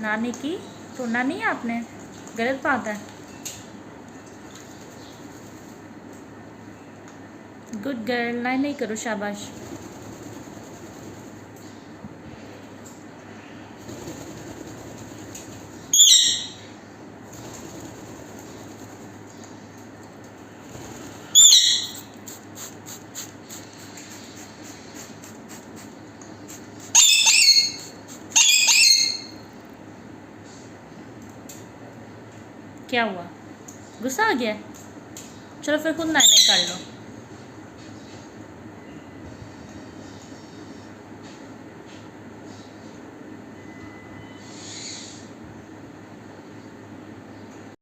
नानी की सुनना नहीं है आपने, गलत बात है। गुड गर्ल, नहीं नहीं करो, शाबाश। क्या हुआ, गुस्सा आ गया? चलो फिर खुद नाई नाई कर लो।